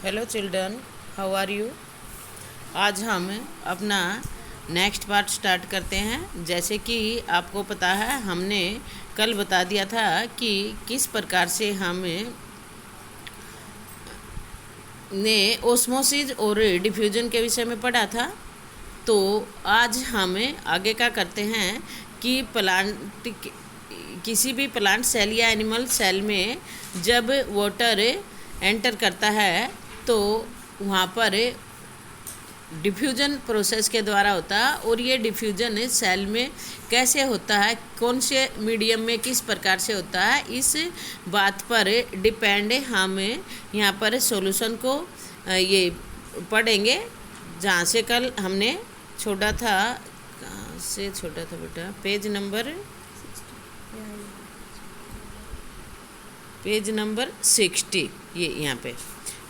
Hello children, how are you. आज हम अपना नेक्स्ट पार्ट स्टार्ट करते हैं। जैसे कि आपको पता है, हमने कल बता दिया था कि किस प्रकार से हम ने ओस्मोसिस और डिफ्यूजन के विषय में पढ़ा था। तो आज हम आगे का करते हैं कि प्लांट किसी भी प्लांट सेल या एनिमल सेल में जब वाटर एंटर करता है तो वहाँ पर डिफ्यूजन प्रोसेस के द्वारा होता है। और ये डिफ्यूजन सेल में कैसे होता है, कौन से मीडियम में किस प्रकार से होता है, इस बात पर डिपेंड हम यहाँ पर सॉल्यूशन को ये पढ़ेंगे। जहाँ से कल हमने छोड़ा था, कहाँ से छोड़ा था बेटा, पेज नंबर 60, ये यहाँ पे।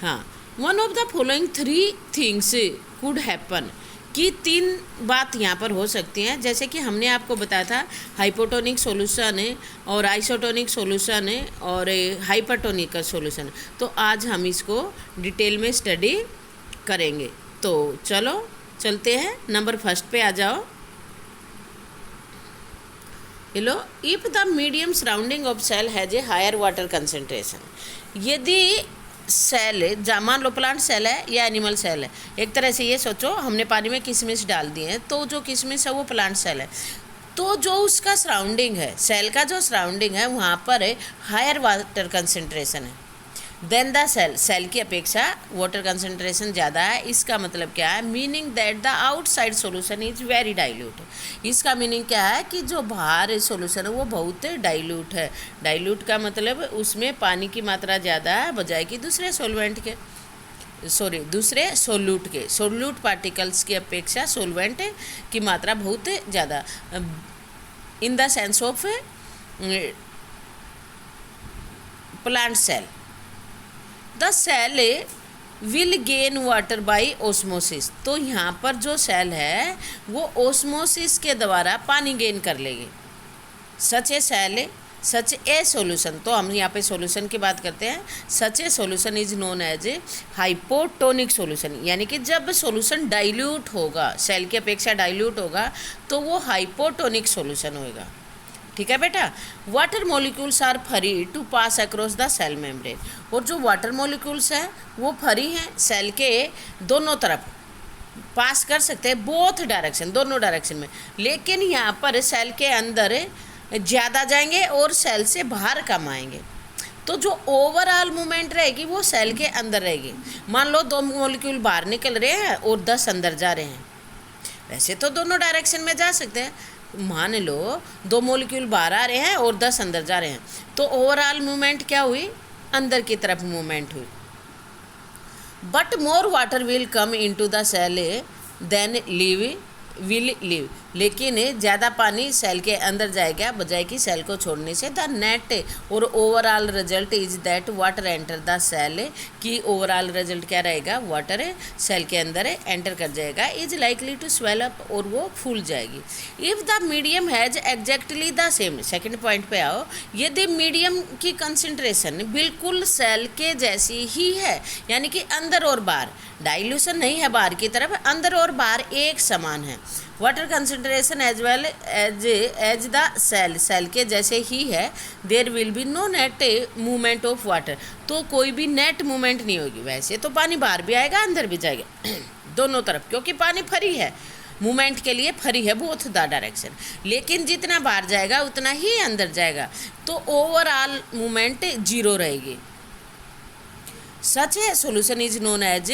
हाँ, one of the following 3 things could happen, कि 3 बात यहाँ पर हो सकती हैं। जैसे कि हमने आपको बताया था हाइपोटोनिक सॉल्यूशन और आइसोटोनिक सॉल्यूशन और हाइपरटोनिक सॉल्यूशन। तो आज हम इसको डिटेल में स्टडी करेंगे। तो चलो चलते हैं, नंबर 1 पे आ जाओ। Hello, if the medium surrounding of cell has a higher water concentration, यदि सेल, मान लो प्लांट सेल है या एनिमल सेल है, एक तरह से ये सोचो हमने पानी में किशमिश डाल दिए हैं, तो जो किशमिश है वो प्लांट सेल है। तो जो उसका सराउंडिंग है, सेल का जो सराउंडिंग है, वहाँ पर हायर वाटर कंसंट्रेशन है देन द सेल, सेल की अपेक्षा वाटर कंसंट्रेशन ज़्यादा है। इसका मतलब क्या है, meaning that the outside solution is very dilute. इसका मीनिंग क्या है कि जो बाहर सॉल्यूशन है वो बहुत डाइल्यूट है। डाइल्यूट का मतलब उसमें पानी की मात्रा ज़्यादा है बजाय कि दूसरे सॉल्वेंट के, दूसरे सोल्यूट के, सोल्यूट पार्टिकल्स की अपेक्षा सोलवेंट की मात्रा बहुत ज़्यादा। In the sense of plant cell, the cell will gain water by osmosis. तो यहाँ पर जो सेल है वो ओस्मोसिस के द्वारा पानी गेन कर लेगी। सच ए सेल, सच ए सॉल्यूशन, तो हम यहाँ पे सॉल्यूशन की बात करते हैं। Such a solution is known as hypotonic solution, यानी कि जब सॉल्यूशन डाइल्यूट होगा, सेल की अपेक्षा डाइल्यूट होगा, तो वो हाइपोटोनिक सॉल्यूशन होगा। ठीक है बेटा। Water molecules are free to pass across the cell membrane, और जो वाटर मॉलिक्यूल्स हैं वो फ्री हैं, सेल के दोनों तरफ पास कर सकते हैं, बोथ डायरेक्शन, दोनों डायरेक्शन में। लेकिन यहाँ पर सेल के अंदर ज़्यादा जाएंगे और सेल से बाहर कम आएंगे। तो जो ओवरऑल मूवमेंट रहेगी वो सेल के अंदर रहेगी। मान लो 2 मॉलिक्यूल बाहर निकल रहे हैं और 10 अंदर जा रहे हैं, वैसे तो दोनों डायरेक्शन में जा सकते हैं। मान लो 2 मॉलिक्यूल बाहर आ रहे हैं और 10 अंदर जा रहे हैं, तो ओवरऑल मूवमेंट क्या हुई, अंदर की तरफ मूवमेंट हुई। But more water will come into the cell then will leave, लेकिन ज़्यादा पानी सेल के अंदर जाएगा बजाय कि सेल को छोड़ने से। The net or overall result is that water enter the cell, कि ओवरऑल रिजल्ट क्या रहेगा, वाटर सेल के अंदर एंटर कर जाएगा। Is likely to swell up, और वो फूल जाएगी। If the medium has exactly the same, second point पे आओ, यदि मीडियम की कंसंट्रेशन बिल्कुल सेल के जैसी ही है, यानी कि अंदर और बाहर, डाइल्यूशन नहीं है बाहर की तरफ, अंदर और बाहर एक समान है, water concentration as well as the cell, cell के जैसे ही है, there will be no net movement of water, तो कोई भी नेट मूवमेंट नहीं होगी। वैसे तो पानी बाहर भी आएगा अंदर भी जाएगा दोनों तरफ, क्योंकि पानी फ्री है, मूवमेंट के लिए फ्री है बोथ द डायरेक्शन। लेकिन जितना बाहर जाएगा उतना ही अंदर जाएगा, तो ओवरऑल मूवमेंट 0 रहेगी। सच है solution is known as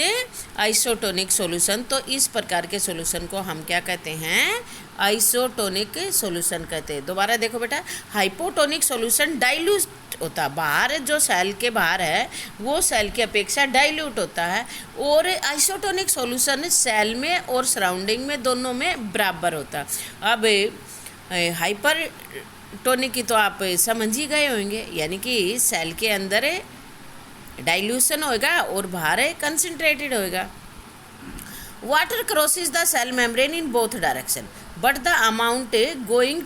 isotonic solution, तो इस प्रकार के सॉल्यूशन को हम क्या कहते हैं, आइसोटोनिक सॉल्यूशन कहते हैं। दोबारा देखो बेटा, हाइपोटोनिक सॉल्यूशन डाइल्यूट होता है, बाहर जो सेल के बाहर है वो सेल की अपेक्षा डाइल्यूट होता है, और आइसोटोनिक सॉल्यूशन सेल में और सराउंडिंग में दोनों में बराबर होता है। अब हाइपरटोनिक की तो आप समझ ही गए होंगे, यानी कि सेल के अंदर डाइल्यूशन होएगा और बाहर कंसंट्रेटेड होएगा। Water crosses the cell membrane in both direction, but the amount going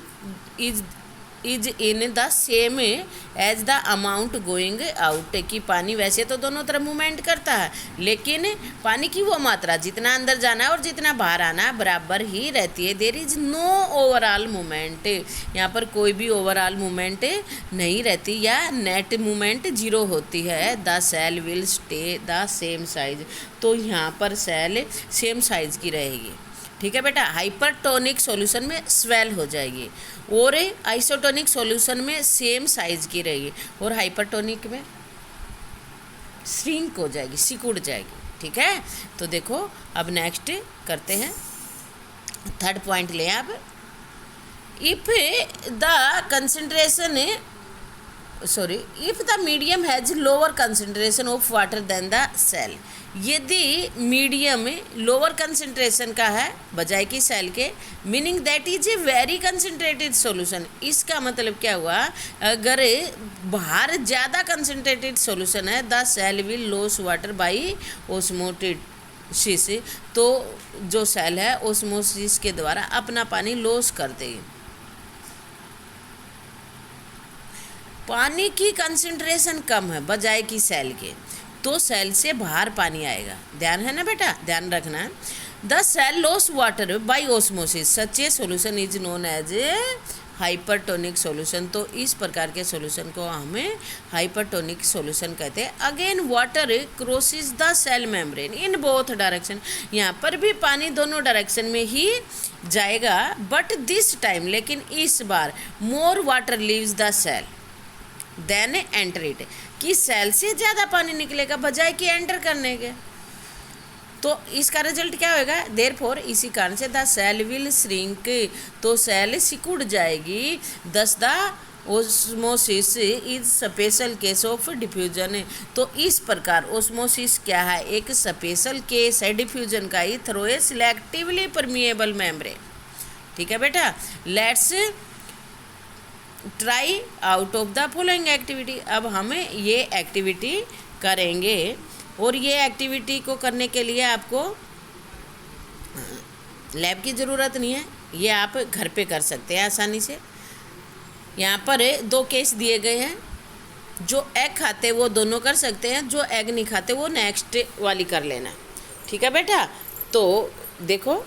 is in the same as the amount going out, कि पानी वैसे तो दोनों तरफ मूवमेंट करता है, लेकिन पानी की वो मात्रा जितना अंदर जाना है और जितना बाहर आना है बराबर ही रहती है। There is no overall movement, यहाँ पर कोई भी ओवरऑल मूवमेंट नहीं रहती या नेट मूवमेंट जीरो होती है। The cell will stay the same size, तो यहाँ पर सेल सेम साइज की रहेगी। ठीक है बेटा, हाइपरटोनिक सॉल्यूशन में स्वेल हो जाएगी और आइसोटोनिक सॉल्यूशन में सेम साइज की रहेगी और हाइपरटोनिक में श्रिंक हो जाएगी, सिकुड़ जाएगी। ठीक है, तो देखो अब नेक्स्ट करते हैं, थर्ड पॉइंट लें आप। If the concentration if the medium has lower concentration of water then the cell, यदि मीडियम लोअर कंसंट्रेशन का है बजाय कि सेल के, meaning that is a very concentrated solution. इसका मतलब क्या हुआ, अगर बाहर ज़्यादा कंसंट्रेटेड सॉल्यूशन है, the cell will loss water by osmosis, तो जो सेल है ओस्मोसिस के द्वारा अपना पानी लॉस कर देगी। पानी की कंसंट्रेशन कम है बजाय कि सेल के, तो सेल से बाहर पानी आएगा। ध्यान है ना बेटा, ध्यान रखना है। The cell loss water by osmosis, such a solution is known as a hypertonic solution. तो इस प्रकार के सॉल्यूशन को हमें हाइपरटोनिक सॉल्यूशन कहते हैं। Again water crosses the cell membrane in both direction, यहाँ पर भी पानी दोनों डायरेक्शन में ही जाएगा, बट दिस टाइम, लेकिन इस बार more water leaves the cell then enter it, कि सेल से ज़्यादा पानी निकलेगा बजाय कि एंटर करने के। तो इसका रिजल्ट क्या होएगा, देयरफॉर इसी कारण से द सेल विल श्रिंक, तो सेल सिकुड़ जाएगी। दस the osmosis is special case of diffusion, तो इस प्रकार ओस्मोसिस क्या है, एक स्पेशल केस है डिफ्यूजन का ही through a selectively permeable membrane. ठीक है बेटा, let's try out of the following activity. अब हमें ये एक्टिविटी करेंगे और ये एक्टिविटी को करने के लिए आपको लैब की ज़रूरत नहीं है, ये आप घर पे कर सकते हैं आसानी से। यहाँ पर 2 केस दिए गए हैं, जो एग खाते वो दोनों कर सकते हैं, जो एग नहीं खाते वो नेक्स्ट वाली कर लेना। ठीक है बेटा, तो देखो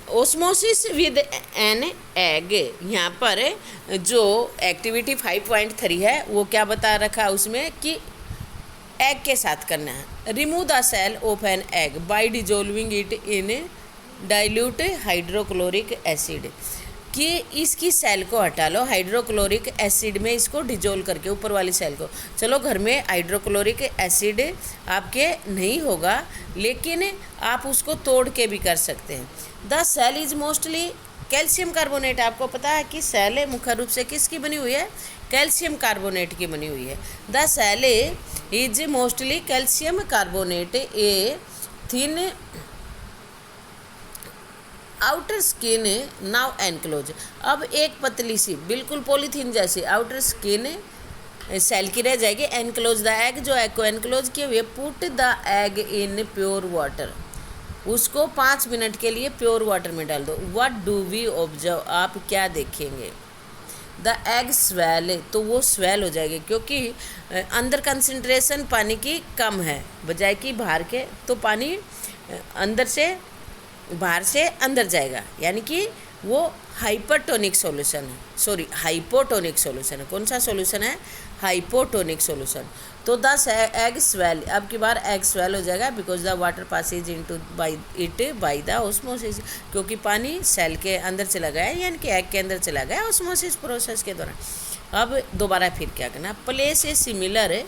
ओस्मोसिस विद एन एग, यहाँ पर जो एक्टिविटी 5.3 है वो क्या बता रखा है उसमें कि एग के साथ करना है। Remove the cell of an egg by dissolving it in dilute hydrochloric acid, कि इसकी सेल को हटा लो हाइड्रोक्लोरिक एसिड में, इसको डिजोल्व करके ऊपर वाली सेल को। चलो घर में हाइड्रोक्लोरिक एसिड आपके नहीं होगा, लेकिन आप उसको तोड़ के भी कर सकते हैं। The cell is mostly calcium carbonate, आपको पता है कि सेल मुख्य रूप से किसकी बनी हुई है, कैल्शियम कार्बोनेट की बनी हुई है। The cell is mostly calcium carbonate, a thin outer skin now enclose, अब एक पतली सी बिल्कुल पॉलीथीन जैसी आउटर स्किन सेल की रह जाएगी। एनक्लोज द एग, जो एग को एनक्लोज किए हुए। Put the egg in pure water, उसको 5 मिनट के लिए प्योर वाटर में डाल दो। व्हाट डू वी ऑब्जर्व, आप क्या देखेंगे, द एग स्वेल, तो वो स्वेल हो जाएगी क्योंकि अंदर कंसंट्रेशन पानी की कम है बजाय कि बाहर के, तो पानी अंदर से बाहर से अंदर जाएगा, यानी कि वो हाइपरटोनिक सॉल्यूशन है, सॉरी हाइपोटोनिक सॉल्यूशन है। कौन सा सॉल्यूशन है, हाइपोटोनिक सॉल्यूशन। तो 10 एग स्वेल, अब की बार एग स्वेल हो जाएगा because the water passes into by the osmosis, क्योंकि पानी सेल के अंदर चला गया है, यानी कि एग के अंदर चला गया ऑस्मोसिस प्रोसेस के दौरान। अब दोबारा फिर क्या करना, place a similar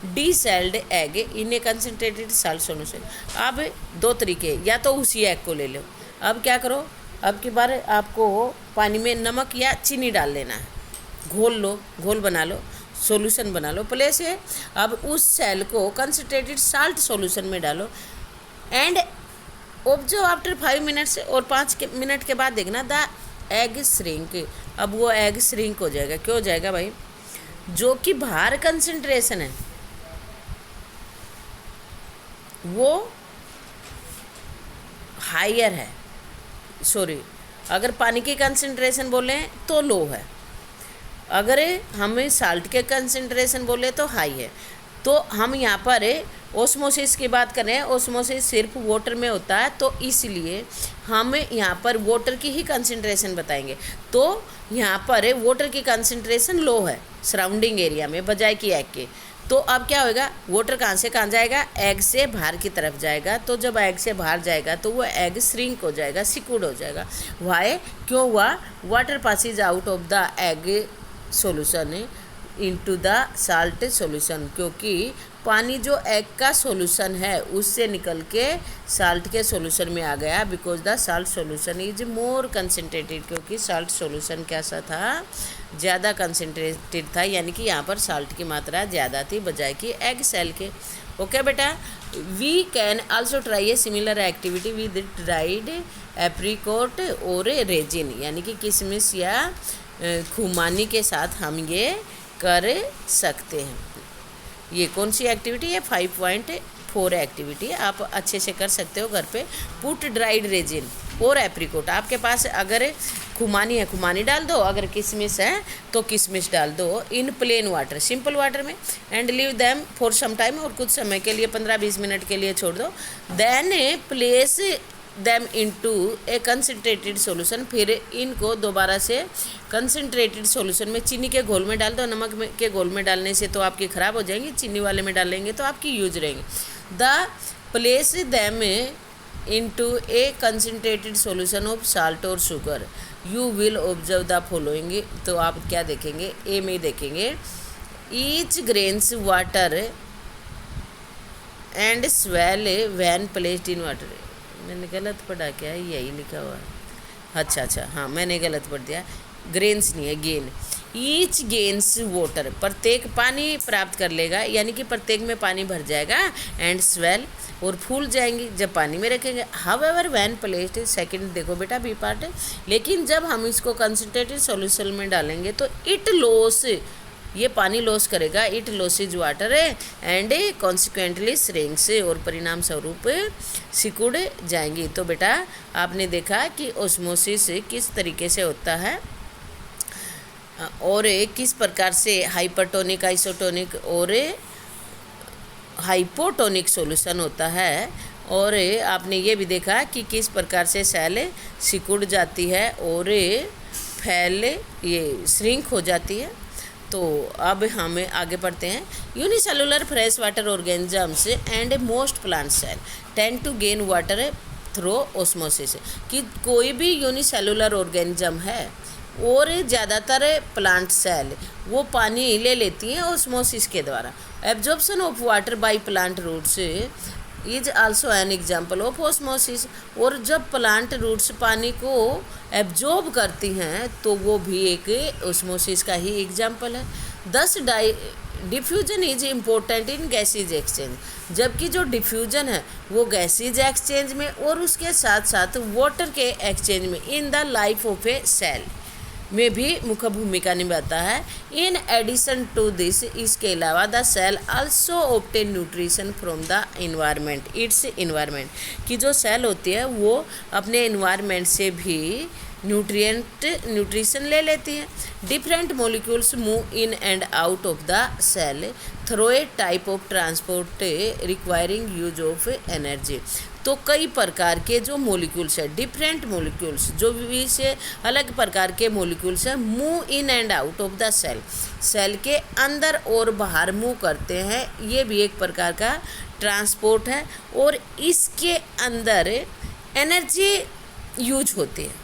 deshelled egg in a concentrated salt solution. अब 2 तरीके, या तो उसी एग को ले लो, अब क्या करो, अब की बार आपको पानी में नमक या चीनी डाल लेना है, घोल लो, घोल बना लो, सॉल्यूशन बना लो। प्लेस है, अब उस सेल को कंसनट्रेटेड साल्ट सॉल्यूशन में डालो एंड ऑब्जर्व आफ्टर 5 मिनट्स, और 5 मिनट के बाद देखना द एग श्रिंक, अब वो एग श्रिंक हो जाएगा। क्यों हो जाएगा भाई, जो कि बाहर कंसंट्रेशन है वो हायर है, सॉरी अगर पानी की कंसंट्रेशन बोलें तो लो है, अगर हमें साल्ट के कंसंट्रेशन बोले तो हाई है। तो हम यहाँ पर ओस्मोसिस की बात कर रहे हैं, ओस्मोसिस सिर्फ वाटर में होता है, तो इसलिए हम यहाँ पर वाटर की ही कंसंट्रेशन बताएंगे। तो यहाँ पर वाटर की कंसंट्रेशन लो है सराउंडिंग एरिया में बजाय कि एग के। तो अब क्या होगा, वाटर कहाँ से कहाँ जाएगा, एग से बाहर की तरफ जाएगा। तो जब एग से बाहर जाएगा तो वो एग श्रिंक हो जाएगा, सिकुड़ हो जाएगा। वाई, क्यों हुआ, water passes out of the egg solution into the salt solution, क्योंकि पानी जो एग का सॉल्यूशन है उससे निकल के साल्ट के सॉल्यूशन में आ गया। Because the salt solution is more concentrated, क्योंकि साल्ट सॉल्यूशन कैसा था, ज़्यादा कंसनट्रेटेड था, यानी कि यहाँ पर साल्ट की मात्रा ज़्यादा थी बजाय कि एग सेल के। ओके बेटा, we can also try a similar activity with dried apricot और रेजिन, यानी कि किशमिश या खुमानी के साथ हम ये कर सकते हैं। ये कौन सी एक्टिविटी है, 5.4 एक्टिविटी आप अच्छे से कर सकते हो घर पे। पुट ड्राइड रेजिन और एप्रिकॉट, आपके पास अगर खुमानी है खुमानी डाल दो, अगर किशमिश है तो किशमिश डाल दो in plain water, simple water में, and leave them for some time, और कुछ समय के लिए 15-20 मिनट के लिए छोड़ दो। Then place them into a concentrated solution, फिर इनको दोबारा से कंसनट्रेटेड सॉल्यूशन में चीनी के घोल में डाल दो। नमक के घोल में डालने से तो आपकी ख़राब हो जाएंगी, चीनी वाले में डालेंगे तो आपकी यूज रहेंगे। The place them into a concentrated solution of salt और sugar, you will observe the following. तो आप क्या देखेंगे, ए में देखेंगे, each grains water and swell when placed in water. मैंने गलत पढ़ा क्या, यही लिखा हुआ है, अच्छा हाँ मैंने गलत पढ़ दिया, ग्रेन्स नहीं है, गेन। ईच गेन्स वाटर, प्रत्येक पानी प्राप्त कर लेगा, यानी कि प्रत्येक में पानी भर जाएगा, एंड स्वेल, और फूल जाएंगी जब पानी में रखेंगे। हाउएवर व्हेन प्लेस्ड, सेकंड देखो बेटा बी पार्ट, लेकिन जब हम इसको कंसंट्रेटेड सॉल्यूशन में डालेंगे तो इट लॉस, ये पानी लॉस करेगा, it losses water and consequently shrinks, और परिणाम स्वरूप सिकुड़ जाएंगी। तो बेटा आपने देखा कि ओस्मोसिस किस तरीके से होता है और किस प्रकार से हाइपरटोनिक, आइसोटोनिक और हाइपोटोनिक सॉल्यूशन होता है, और आपने ये भी देखा कि किस प्रकार से सेल सिकुड़ जाती है और फैल ये श्रिंक हो जाती है। तो अब हम आगे पढ़ते हैं। Unicellular fresh water organisms and most plant cell tend to gain water through osmosis, कि कोई भी यूनिसेलुलर ऑर्गेनिज्म है और ज़्यादातर प्लांट सेल वो पानी ले लेती हैं ओस्मोसिस के द्वारा। Absorption of water by plant roots is also an example of osmosis, और जब प्लांट रूट्स पानी को एब्जॉर्ब करती हैं तो वो भी एक ओस्मोसिस का ही एग्जाम्पल है। Thus diffusion is important in gases exchange, जबकि जो डिफ्यूजन है वो गैसीज एक्सचेंज में और उसके साथ साथ वाटर के एक्सचेंज में in the life of a cell में भी मुख्य भूमिका निभाता है। इन एडिशन टू दिस, इसके अलावा the cell also obtain nutrition from the environment, its environment, कि जो सेल होती है वो अपने इन्वायरमेंट से भी न्यूट्रिशन ले लेती है। Different molecules move in and out of the cell through a type of transport requiring use of energy. तो कई प्रकार के जो मॉलिक्यूल्स है, डिफरेंट मॉलिक्यूल्स, जो भी से अलग प्रकार के मॉलिक्यूल्स हैं, move in and out of the cell, cell के अंदर और बाहर मूव करते हैं। ये भी एक प्रकार का ट्रांसपोर्ट है, और इसके अंदर एनर्जी यूज होती है,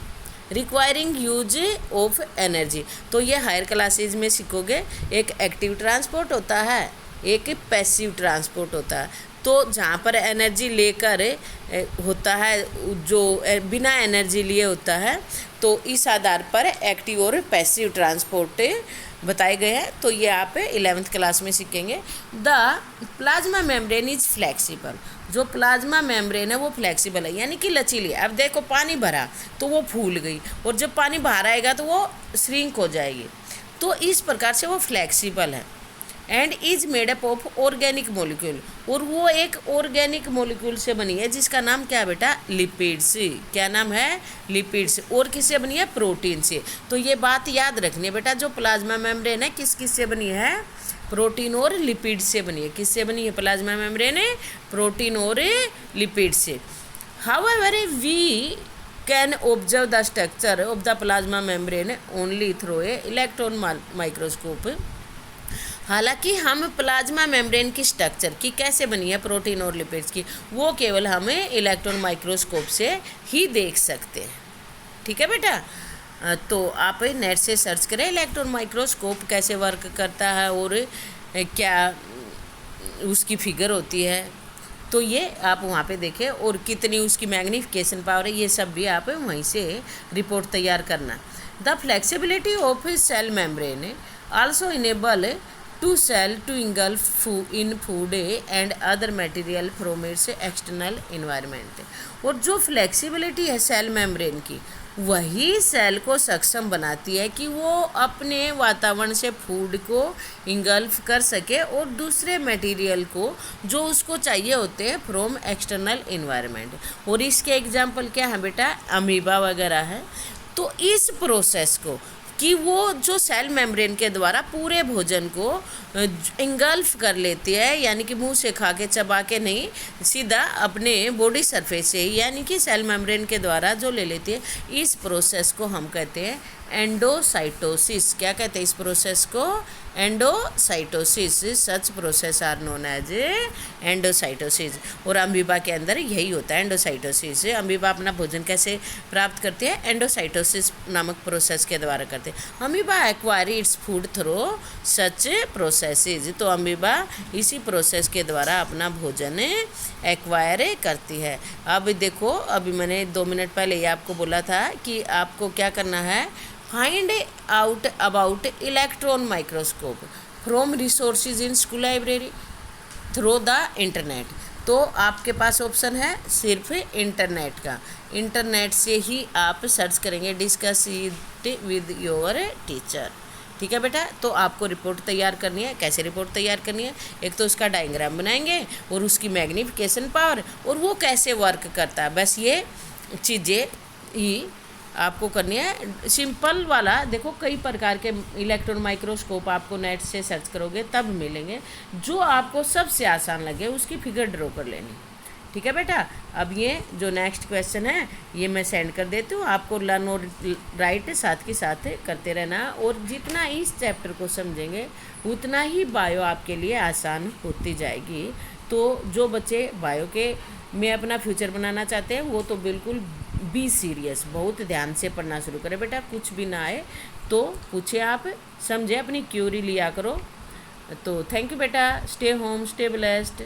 रिक्वायरिंग यूज ऑफ एनर्जी। तो ये हायर क्लासेज में सीखोगे। एक एक्टिव ट्रांसपोर्ट होता है, एक पैसिव ट्रांसपोर्ट होता है। तो जहाँ पर एनर्जी लेकर होता है, जो बिना एनर्जी लिए होता है, तो इस आधार पर एक्टिव और पैसिव ट्रांसपोर्ट बताए गए हैं। तो ये आप 11th क्लास में सीखेंगे। The plasma membrane is flexible, जो प्लाज्मा मेम्ब्रेन है वो फ्लेक्सिबल है, यानी कि लचीली है। अब देखो पानी भरा तो वो फूल गई, और जब पानी बाहर आएगा तो वो श्रिंक हो जाएगी। तो इस प्रकार से वो फ्लेक्सिबल है। And is made up of organic molecule, और वो एक ऑर्गेनिक मॉलिक्यूल से बनी है जिसका नाम क्या है बेटा, लिपिड्स। क्या नाम है, लिपिड्स। और किससे बनी है, प्रोटीन से। तो ये बात याद रखनी है बेटा, जो प्लाज्मा मेम्ब्रेन है किस किस से बनी है, प्रोटीन और लिपिड से बनी है। किससे बनी है प्लाज्मा मेम्ब्रेन, प्रोटीन और लिपिड से। However we can observe the structure of the plasma membrane only through a electron microscope. हालांकि हम प्लाज्मा मेम्ब्रेन की स्ट्रक्चर की कैसे बनी है, प्रोटीन और लिपिड्स की, वो केवल हमें इलेक्ट्रॉन माइक्रोस्कोप से ही देख सकते हैं। ठीक है बेटा, तो आप नेट से सर्च करें इलेक्ट्रॉन माइक्रोस्कोप कैसे वर्क करता है और क्या उसकी फिगर होती है, तो ये आप वहाँ पे देखें, और कितनी उसकी मैग्नीफिकेशन पावर है, ये सब भी आप वहीं से रिपोर्ट तैयार करना। The flexibility of cell membrane also enable to cell to engulf in food and other material from its external environment. और जो फ्लेक्सिबिलिटी है सेल मेम्ब्रेन की, वही सेल को सक्षम बनाती है कि वो अपने वातावरण से फूड को इंगल्फ कर सके और दूसरे मटेरियल को जो उसको चाहिए होते हैं फ्रॉम एक्सटर्नल इन्वायरमेंट। और इसके एग्जांपल क्या है बेटा, अमीबा वगैरह है। तो इस प्रोसेस को कि वो जो सेल मेम्ब्रेन के द्वारा पूरे भोजन को इंगल्फ कर लेती है, यानी कि मुंह से खा के चबा के नहीं, सीधा अपने बॉडी सरफेस से, यानी कि सेल मेम्ब्रेन के द्वारा जो ले लेती है, इस प्रोसेस को हम कहते हैं एंडोसाइटोसिस। क्या कहते हैं इस प्रोसेस को, endocytosis. Such process are known as endocytosis. और अमीबा के अंदर यही होता है, एंडोसाइटोसिस। अमीबा अपना भोजन कैसे प्राप्त करते हैं, एंडोसाइटोसिस नामक प्रोसेस के द्वारा करते हैं। Amoeba acquire its food through such processes. तो अमीबा इसी प्रोसेस के द्वारा अपना भोजन एक्वायर करती है। अब देखो, अभी मैंने 2 मिनट पहले ही आपको बोला था कि आपको क्या करना है, find out about electron microscope from resources in school library through the internet. तो आपके पास ऑप्शन है सिर्फ इंटरनेट का। इंटरनेट से ही आप सर्च करेंगे, discuss it with your teacher. ठीक है बेटा, तो आपको रिपोर्ट तैयार करनी है। कैसे रिपोर्ट तैयार करनी है, एक तो उसका डायग्राम बनाएंगे और उसकी मैग्नीफिकेशन पावर और वो कैसे वर्क करता है, बस ये चीज़ें ही आपको करनी है। सिंपल वाला देखो, कई प्रकार के इलेक्ट्रॉन माइक्रोस्कोप आपको नेट से सर्च करोगे तब मिलेंगे, जो आपको सबसे आसान लगे उसकी फिगर ड्रॉ कर लेनी। ठीक है बेटा, अब ये जो नेक्स्ट क्वेश्चन है ये मैं सेंड कर देती हूँ आपको। लर्न और राइट साथ के साथ करते रहना, और जितना इस चैप्टर को समझेंगे उतना ही बायो आपके लिए आसान होती जाएगी। तो जो बच्चे बायो के में अपना फ्यूचर बनाना चाहते हैं वो तो बिल्कुल बी सीरियस, बहुत ध्यान से पढ़ना शुरू करें बेटा। कुछ भी ना आए तो पूछे, आप समझे, अपनी क्यूरी लिया करो। तो थैंक यू बेटा, स्टे होम, स्टे ब्लेस्ड।